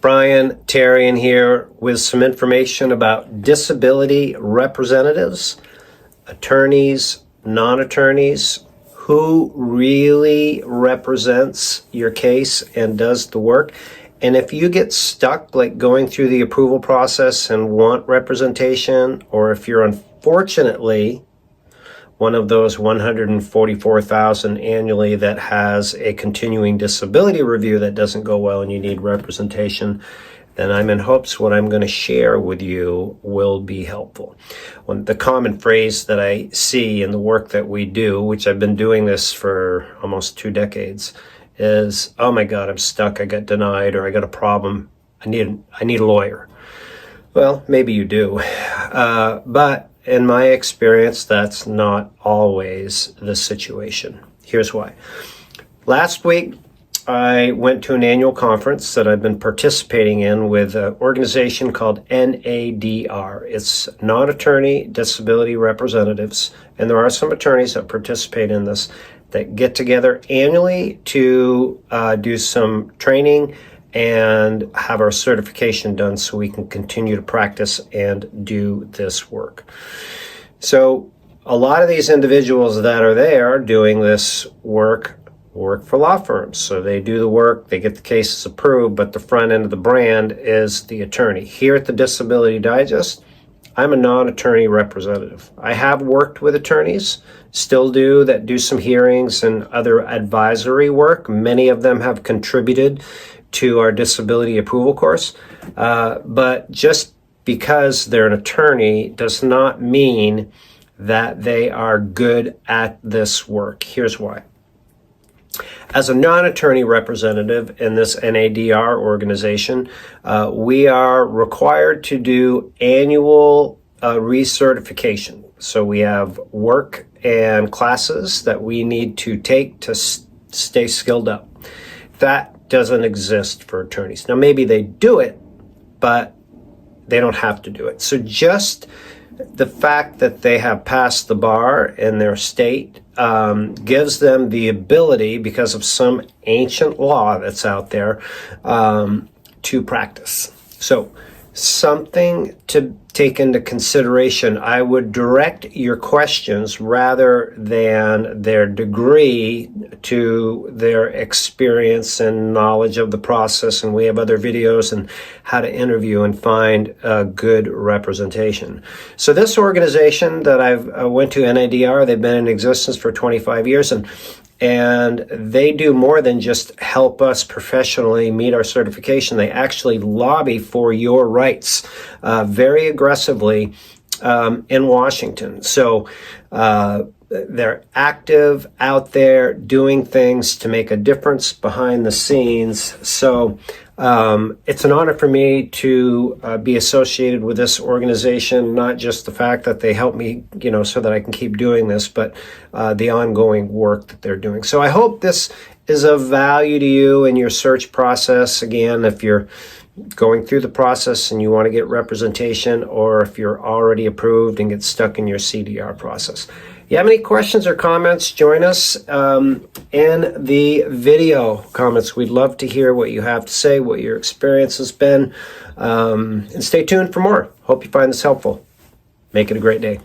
Brian Tarian here with some information about disability representatives, attorneys, non-attorneys, who really represents your case and does the work. And if you get stuck like going through the approval process and want representation, or if you're unfortunately one of those 144,000 annually that has a continuing disability review that doesn't go well and you need representation, then I'm in hopes what I'm going to share with you will be helpful. The common phrase that I see in the work that we do, which I've been doing this for almost 2 decades, is, oh my God, I'm stuck, I got denied, or I got a problem, I need a lawyer. Well, maybe you do, but in my experience, that's not always the situation. Here's why. Last week, I went to an annual conference that I've been participating in with an organization called NADR. It's Non-Attorney Disability Representatives, and there are some attorneys that participate in this that get together annually to do some training and have our certification done so we can continue to practice and do this work. So a lot of these individuals that are there doing this work for law firms. So they do the work, they get the cases approved, but the front end of the brand is the attorney. Here at the Disability Digest, I'm a non-attorney representative. I have worked with attorneys, still do, that do some hearings and other advisory work. Many of them have contributed to our disability approval course. But just because they're an attorney does not mean that they are good at this work. Here's why. As a non-attorney representative in this NADR organization, we are required to do annual recertification. So we have work and classes that we need to take to stay skilled up. That doesn't exist for attorneys. Now, maybe they do it, but they don't have to do it. So just the fact that they have passed the bar in their state gives them the ability, because of some ancient law that's out there, to practice. So something to take into consideration. I would direct your questions rather than their degree to their experience and knowledge of the process. And we have other videos on how to interview and find a good representation. So this organization that I went to, NADR, they've been in existence for 25 years, and they do more than just help us professionally meet our certification. They actually lobby for your rights very aggressively in Washington. So they're active out there doing things to make a difference behind the scenes. So it's an honor for me to be associated with this organization, not just the fact that they help me, so that I can keep doing this, but the ongoing work that they're doing. So I hope this is of value to you in your search process. Again, if you're going through the process and you want to get representation, or if you're already approved and get stuck in your CDR process. If you have any questions or comments, join us in the video comments. We'd love to hear what you have to say, what your experience has been, and stay tuned for more. Hope you find this helpful. Make it a great day.